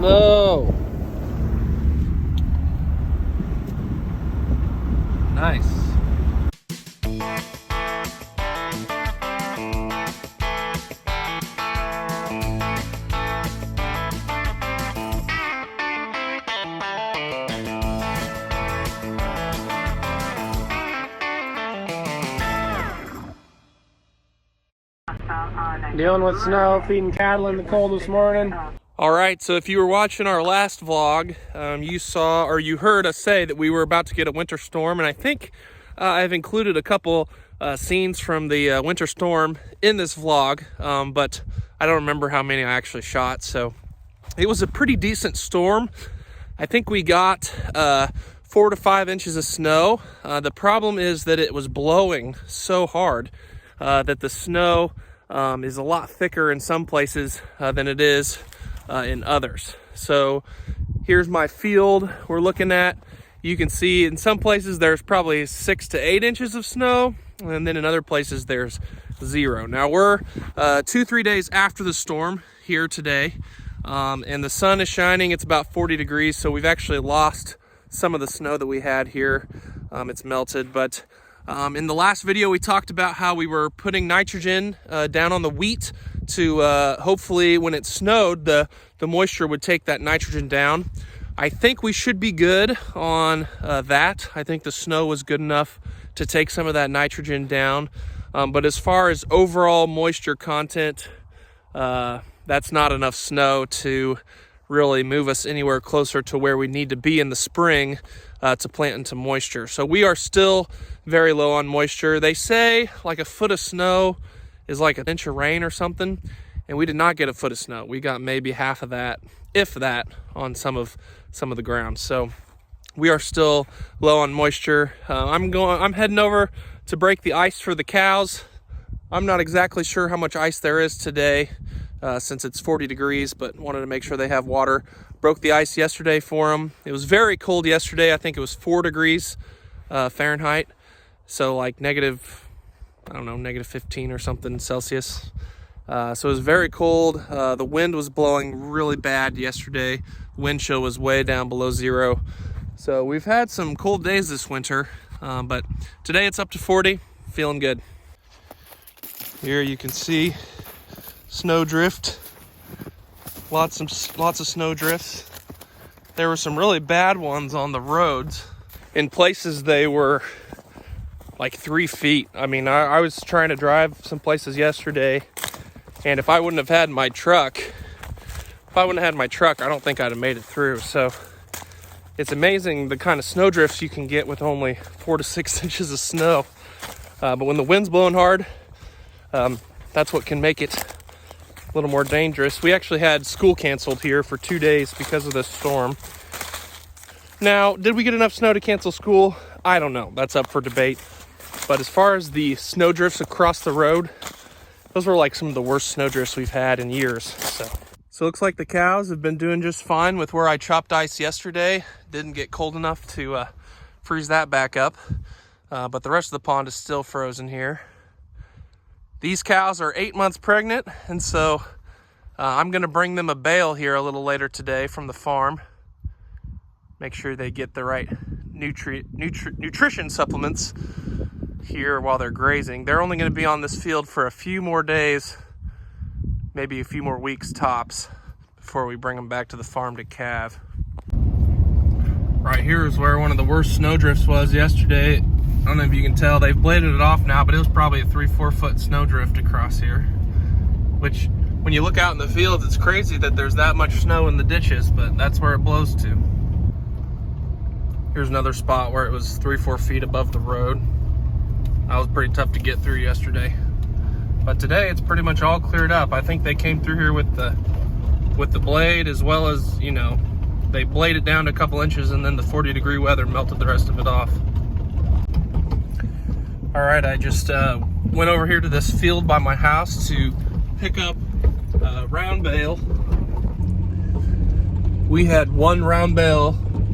snow. Nice. Dealing with snow, feeding cattle in the cold this morning. All right, so if you were watching our last vlog, you saw or you heard us say that we were about to get a winter storm, and I think I've included a couple scenes from the winter storm in this vlog, but I don't remember how many I actually shot. So it was a pretty decent storm. I think we got 4 to 5 inches of snow. The problem is that it was blowing so hard that the snow is a lot thicker in some places than it is in others. So here's my field we're looking at. You can see in some places there's probably 6 to 8 inches of snow, and then in other places there's 0. Now we're 2-3 days after the storm here today, and the sun is shining. It's about 40 degrees, so we've actually lost some of the snow that we had here. It's melted, but in the last video, we talked about how we were putting nitrogen down on the wheat to hopefully when it snowed, the moisture would take that nitrogen down. I think we should be good on that. I think the snow was good enough to take some of that nitrogen down. But as far as overall moisture content, that's not enough snow to really move us anywhere closer to where we need to be in the spring to plant into moisture. So we are still very low on moisture. They say like a foot of snow is like an inch of rain or something, and we did not get a foot of snow. We got maybe half of that, if that, on some of the ground. So we are still low on moisture. I'm heading over to break the ice for the cows. I'm not exactly sure how much ice there is today since it's 40 degrees, but wanted to make sure they have water. Broke the ice yesterday for them. It was very cold yesterday. I think it was 4 degrees Fahrenheit. So like negative 15 or something Celsius. So it was very cold. The wind was blowing really bad yesterday. Wind chill was way down below 0. So we've had some cold days this winter, but today it's up to 40, feeling good. Here you can see snow drift. Lots of snow drifts. There were some really bad ones on the roads. In places they were like 3 feet. I mean, I was trying to drive some places yesterday, and if I wouldn't have had my truck, I don't think I'd have made it through. So it's amazing the kind of snow drifts you can get with only 4 to 6 inches of snow. But when the wind's blowing hard, that's what can make it a little more dangerous. We actually had school canceled here for 2 days because of this storm. Now, did we get enough snow to cancel school? I don't know. That's up for debate. But as far as the snow drifts across the road, those were like some of the worst snow drifts we've had in years. So it looks like the cows have been doing just fine with where I chopped ice yesterday. Didn't get cold enough to freeze that back up. But the rest of the pond is still frozen here. These cows are 8 months pregnant, and so I'm going to bring them a bale here a little later today from the farm. Make sure they get the right nutrition supplements here while they're grazing. They're only going to be on this field for a few more days, maybe a few more weeks tops, before we bring them back to the farm to calve. Right here is where one of the worst snow drifts was yesterday. I don't know if you can tell, they've bladed it off now, but it was probably a 3-4 foot snow drift across here, which when you look out in the fields, it's crazy that there's that much snow in the ditches, but that's where it blows to. Here's another spot where it was 3-4 feet above the road. That was pretty tough to get through yesterday, but today it's pretty much all cleared up. I think they came through here with the blade, as well as, you know, they bladed down to a couple inches, and then the 40-degree weather melted the rest of it off. All right, I just went over here to this field by my house to pick up a round bale. We had one round bale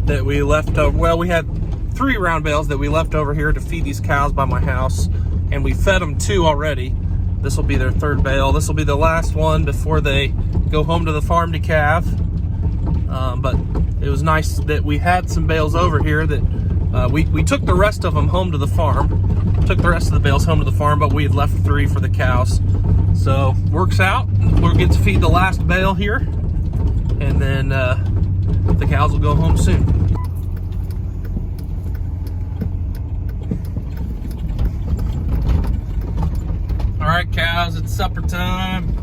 that we left over. Well, we had 3 round bales that we left over here to feed these cows by my house, and we fed them 2 already. This will be their 3rd bale. This will be the last one before they go home to the farm to calve. but it was nice that we had some bales over here that we took the rest of them home to the farm. Took the rest of the bales home to the farm, but we had left 3 for the cows. So works out. We'll get to feed the last bale here, and then the cows will go home soon. All right, cows, it's supper time.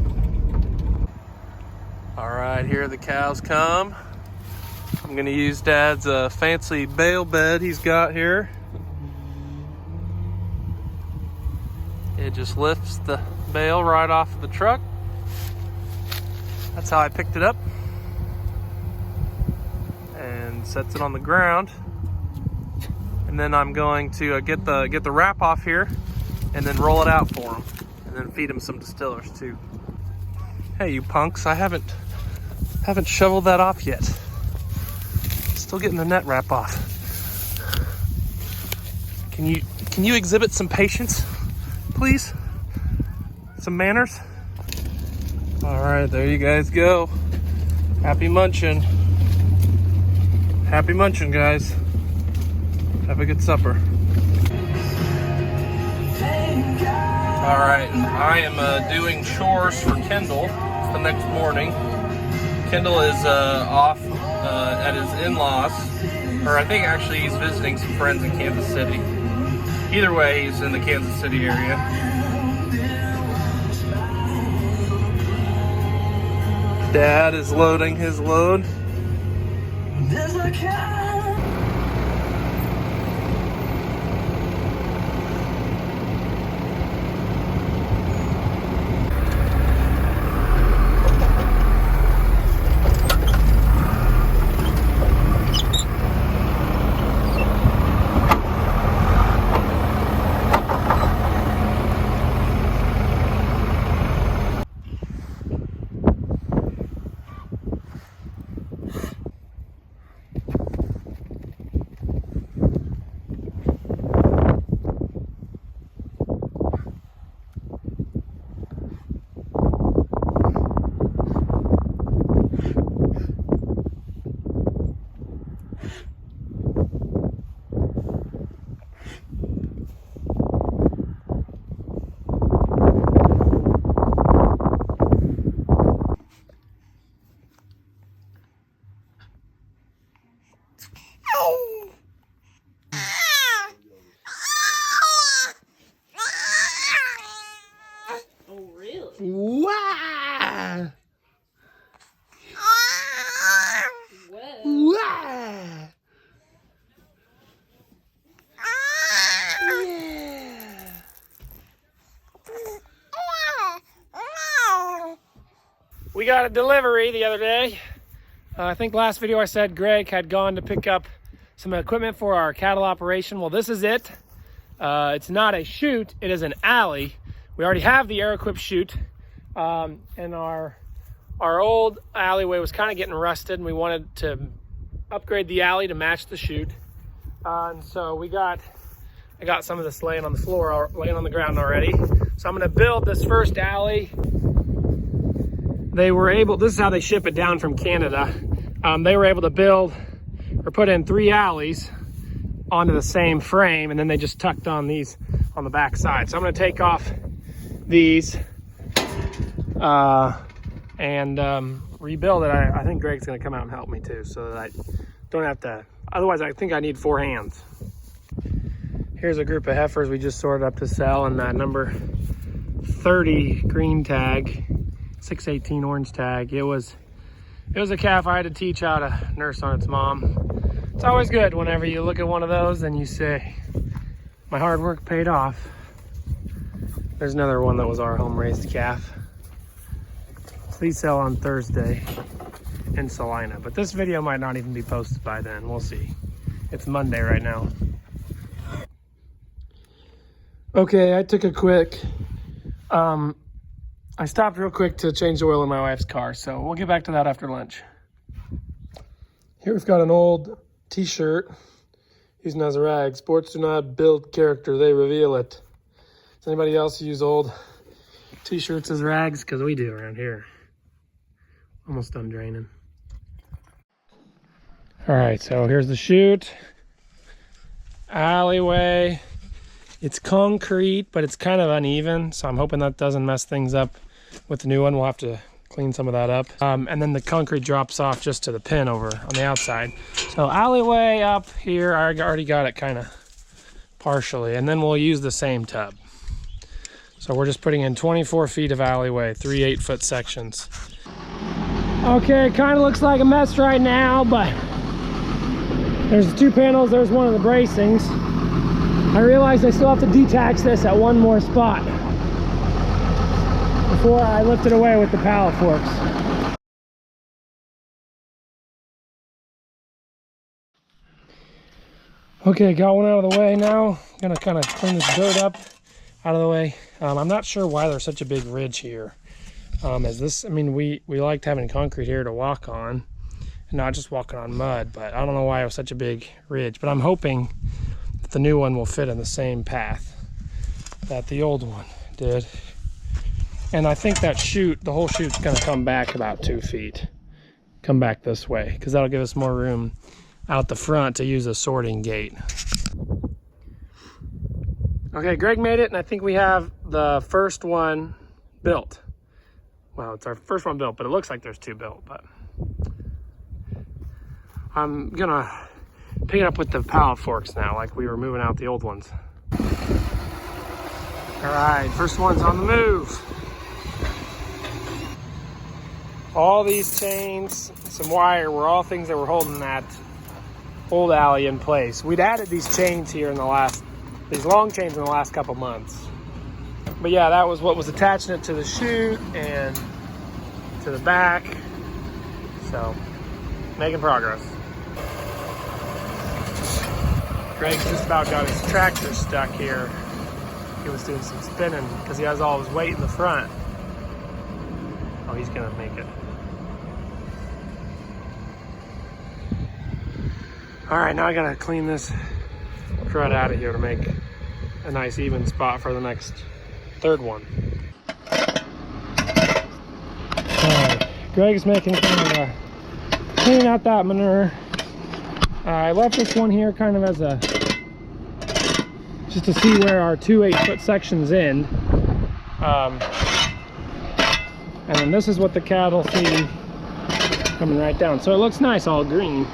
All right, here the cows come. I'm gonna use Dad's fancy bale bed he's got here. It just lifts the bale right off of the truck. That's how I picked it up. And sets it on the ground. And then I'm going to get the wrap off here and then roll it out for them. And then feed them some distillers too. Hey, you punks, I haven't shoveled that off yet. Still getting the net wrap off. Can you exhibit some patience, please? Some manners? All right, there you guys go. Happy munching. Happy munching, guys. Have a good supper. All right, I am doing chores for Kendal. It's the next morning. Kendal is off at his in-laws, or I think actually he's visiting some friends in Kansas City. Either way, he's in the Kansas City area. Dad is loading his load. Wow! Wow! We got a delivery the other day. I think last video I said Greg had gone to pick up some equipment for our cattle operation. Well, this is it. It's not a chute, it is an alley. We already have the air-equipped chute, and our old alleyway was kind of getting rusted, and we wanted to upgrade the alley to match the chute. And so I got some of this laying on the floor, laying on the ground already. So I'm gonna build this first alley. This is how they ship it down from Canada. They were able to build or put in 3 alleys onto the same frame, and then they just tucked on these on the back side. So I'm gonna take off these and rebuild it. I think Greg's gonna come out and help me too, so that I don't have to, otherwise I think I need 4 hands. Here's a group of heifers we just sorted up to sell, and that number 30 green tag, 618 orange tag. It was a calf I had to teach how to nurse on its mom. It's always good whenever you look at one of those and you say, my hard work paid off. There's another one that was our home raised calf. These sell on Thursday in Salina, but this video might not even be posted by then. We'll see. It's Monday right now. Okay, I took a quick, I stopped real quick to change the oil in my wife's car, so we'll get back to that after lunch. Here we've got an old t-shirt using as a rag. Sports do not build character, they reveal it. Does anybody else use old t-shirts as rags? Because we do around here. Almost done draining. All right, so here's the chute. Alleyway. It's concrete, but it's kind of uneven, so I'm hoping that doesn't mess things up with the new one. We'll have to clean some of that up. And then the concrete drops off just to the pin over on the outside. So alleyway up here, I already got it kind of partially, and then we'll use the same tub. So we're just putting in 24 feet of alleyway, 3 8-foot sections. Okay, it kind of looks like a mess right now, but there's the 2 panels, there's one of the bracings. I realized I still have to detach this at one more spot before I lift it away with the pallet forks. Okay, got one out of the way now. I'm gonna kind of clean this dirt up out of the way. I'm not sure why there's such a big ridge here. As this, I mean, we liked having concrete here to walk on and not just walking on mud, but I don't know why it was such a big ridge, but I'm hoping that the new one will fit in the same path that the old one did. And I think that chute, the whole chute's gonna come back about 2 feet. Come back this way, because that'll give us more room out the front to use a sorting gate. Okay, Greg made it, and I think we have the first one built. Well, it's our first one built, but it looks like there's 2 built, but I'm gonna pick it up with the pallet forks now, like we were moving out the old ones. All right, first one's on the move. All these chains, some wire, were all things that were holding that old alley in place. We'd added these chains here in the last, these long chains in the last couple months. But yeah, that was what was attaching it to the chute and to the back. So, making progress. Greg's just about got his tractor stuck here. He was doing some spinning because he has all his weight in the front. Oh, he's gonna make it. All right, now I gotta clean this crud out of here to make a nice even spot for the next third one. All right, Greg's making kind of a, cleaning out that manure. I left this one here kind of as a, just to see where our 2 8-foot sections end. And then this is what the cattle see coming right down. So it looks nice, all green.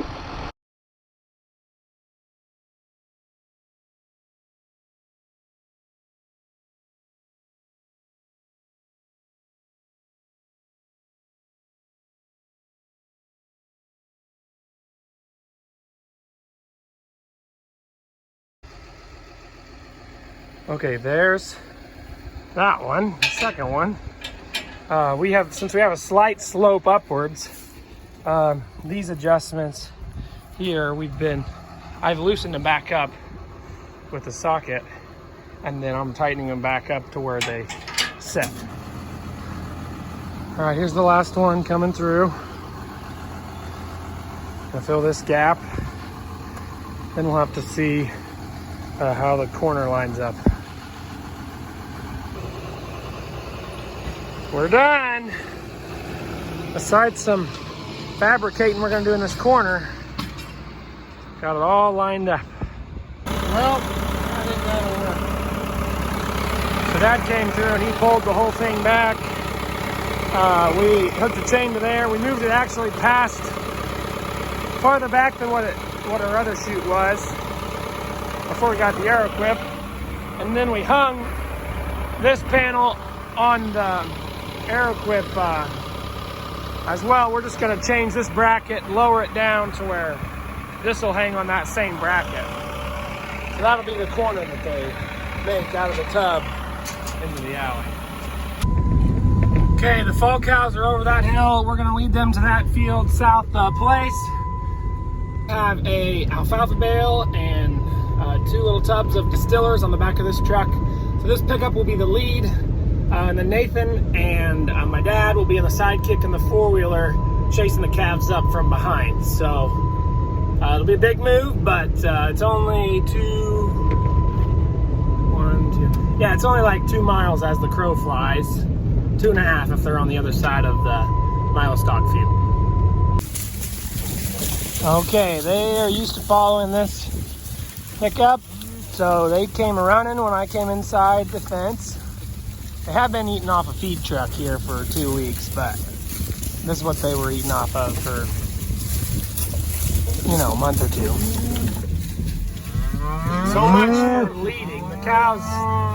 Okay, there's that one, the second one. Since we have a slight slope upwards, these adjustments here, I've loosened them back up with the socket, and then I'm tightening them back up to where they sit. All right, here's the last one coming through. Gonna fill this gap. Then we'll have to see how the corner lines up. We're done. Besides some fabricating we're gonna do in this corner, got it all lined up. Well, I think that'll work. So Dad came through and he pulled the whole thing back. We hooked the chain to there. We moved it actually past, farther back than what our other chute was before we got the arrow clip. And then we hung this panel on the arrow clip as well. We're just going to change this bracket, lower it down to where this will hang on that same bracket. So that'll be the corner that they make out of the tub into the alley. Okay, the fall cows are over that hill. We're going to lead them to that field south place. Have a alfalfa bale and 2 little tubs of distillers on the back of this truck. So this pickup will be the lead. And then Nathan and my dad will be in the sidekick in the 4-wheeler chasing the calves up from behind. So it'll be a big move, but it's only it's only like 2 miles as the crow flies. 2.5 if they're on the other side of the mile stock field. Okay, they are used to following this pickup, so they came running when I came inside the fence. They have been eating off a feed truck here for 2 weeks, but this is what they were eating off of for, you know, a month or two. So much for leading. The cows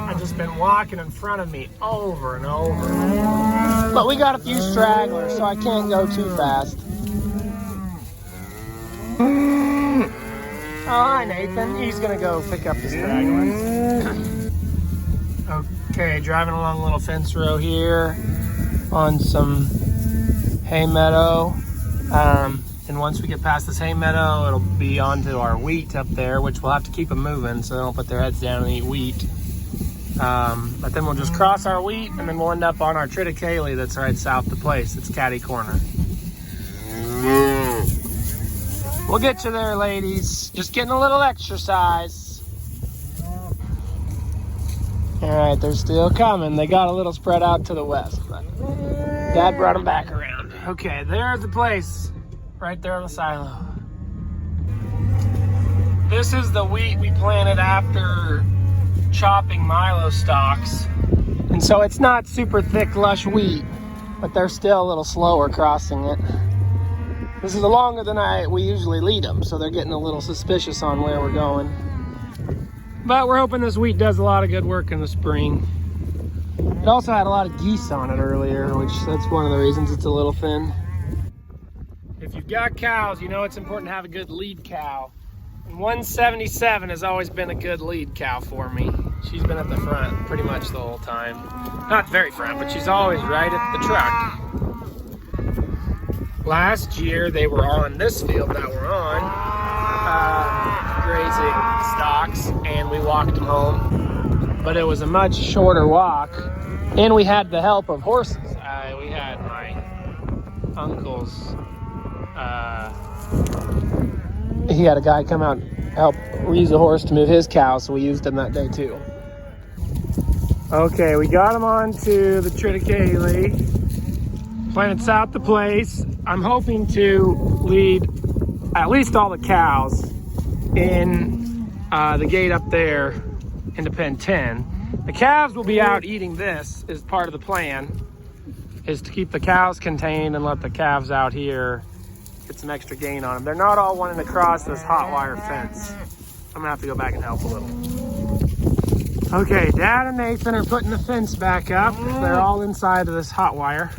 have just been walking in front of me over and over. But we got a few stragglers, so I can't go too fast. Oh, hi, Nathan. He's going to go pick up the stragglers. Okay, driving along a little fence row here on some hay meadow. And once we get past this hay meadow, it'll be onto our wheat up there, which we'll have to keep them moving so they don't put their heads down and eat wheat. But then we'll just cross our wheat, and then we'll end up on our triticale that's right south of the place. It's Caddy Corner. We'll get you there, ladies. Just getting a little exercise. All right, they're still coming. They got a little spread out to the west, but Dad brought them back around. Okay, there's the place. Right there on the silo. This is the wheat we planted after chopping Milo stalks. And so it's not super thick, lush wheat, but they're still a little slower crossing it. This is longer than we usually lead them, so they're getting a little suspicious on where we're going. But we're hoping this wheat does a lot of good work in the spring. It also had a lot of geese on it earlier, which that's one of the reasons it's a little thin. If you've got cows, you know it's important to have a good lead cow. And 177 has always been a good lead cow for me. She's been at the front pretty much the whole time. Not very front, but she's always right at the truck. Last year, they were on this field that we're on, grazing stocks, and we walked them home. But it was a much shorter walk, and we had the help of horses. We had my uncle's, he had a guy come out and help use a horse to move his cow, so we used him that day too. Okay, we got him onto the triticale, planted south the place. I'm hoping to lead at least all the cows in the gate up there into pen 10. The calves will be out eating this as part of the plan, is to keep the cows contained and let the calves out here get some extra gain on them. They're not all wanting to cross this hot wire fence. I'm gonna have to go back and help a little. Okay, Dad and Nathan are putting the fence back up. They're all inside of this hot wire.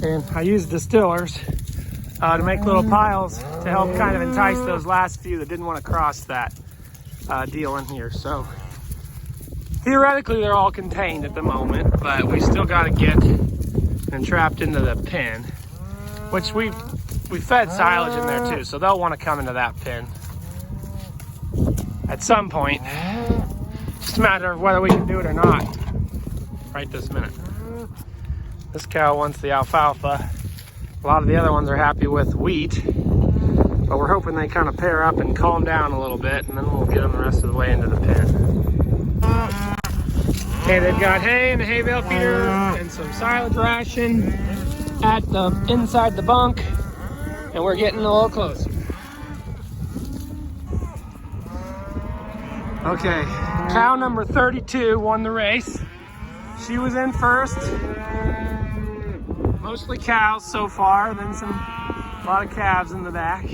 And I used distillers to make little piles to help kind of entice those last few that didn't want to cross that deal in here. So theoretically they're all contained at the moment, but we still got to get them trapped into the pen, which we fed silage in there too, so they'll want to come into that pen at some point. Just a matter of whether we can do it or not right this minute. This cow wants the alfalfa. A lot of the other ones are happy with wheat, but we're hoping they kind of pair up and calm down a little bit, and then we'll get them the rest of the way into the pen. Okay, they've got hay and a hay bale feeder and some silage ration at the inside the bunk, and we're getting a little closer. Okay, cow number 32 won the race. She was in first. Mostly cows so far, then a lot of calves in the back.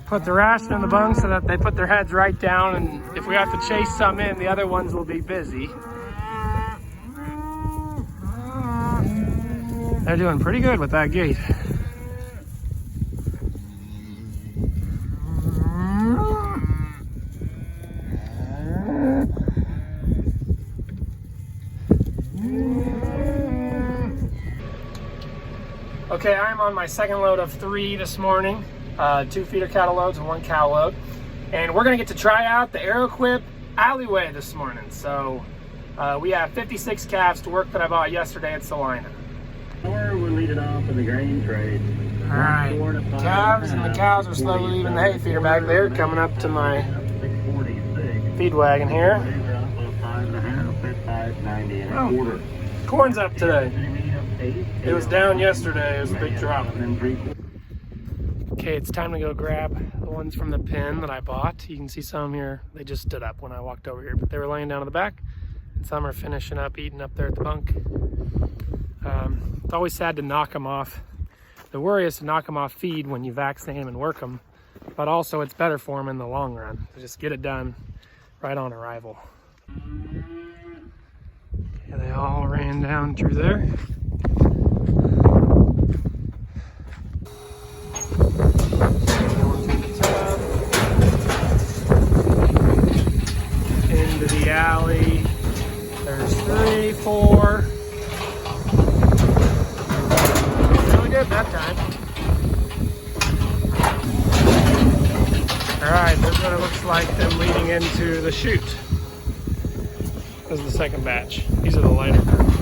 Put the ration in the bunk so that they put their heads right down, and if we have to chase some in, the other ones will be busy. They're doing pretty good with that gate. Okay, I'm on my second load of 3 this morning, 2 feeder cattle loads and 1 cow load. And we're gonna get to try out the Aeroquip alleyway this morning. So we have 56 calves to work that I bought yesterday at Salina. We'll lead it off in the grain trade. All right, calves and the cows are slowly leaving the hay feeder back there, coming up to my feed wagon here. Oh, corn's up today. It was down yesterday. It was a big drop. Okay, it's time to go grab the ones from the pen that I bought. You can see some here. They just stood up when I walked over here, but they were laying down in the back. And some are finishing up, eating up there at the bunk. It's always sad to knock them off. The worry is to knock them off feed when you vaccinate them and work them, but also it's better for them in the long run. So just get it done right on arrival. Yeah, they all ran down through there. Into the alley. There's 3, 4. Really good that time. Alright, this is what it looks like them leading into the chute. This is the second batch. These are the lighter group.